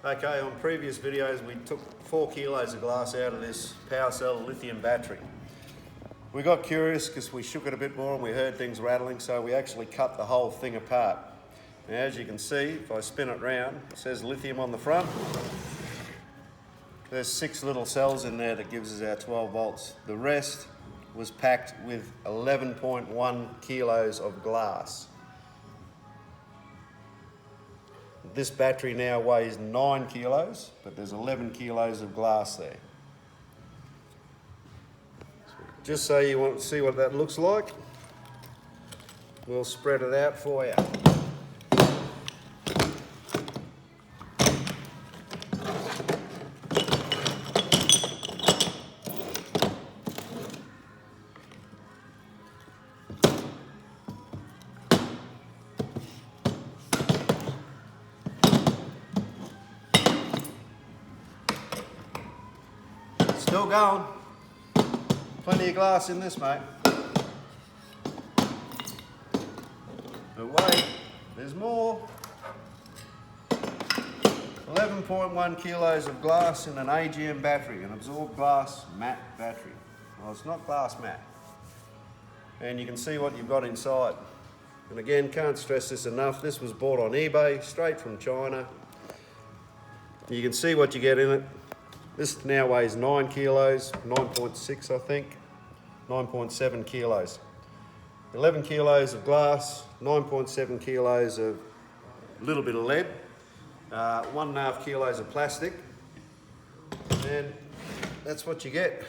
Okay, on previous videos we took 4 kilos of glass out of this power cell lithium battery. We got curious because we shook it a bit more and we heard things rattling, so we actually cut the whole thing apart. Now, as you can see, if I spin it round, it says lithium on the front. There's 6 little cells in there that gives us our 12 volts. The rest was packed with 11.1 kilos of glass. This battery now weighs 9 kilos, but there's 11 kilos of glass there. Just so you want to see what that looks like, we'll spread it out for you. Still going. Plenty of glass in this, mate. But wait, there's more. 11.1 kilos of glass in an AGM battery, an absorbed glass matte battery. Well, it's not glass matte. And you can see what you've got inside. And again, can't stress this enough. This was bought on eBay, straight from China. You can see what you get in it. This now weighs 9 kilos, 9.6 I think, 9.7 kilos. 11 kilos of glass, 9.7 kilos of a little bit of lead, 1.5 kilos of plastic, and that's what you get.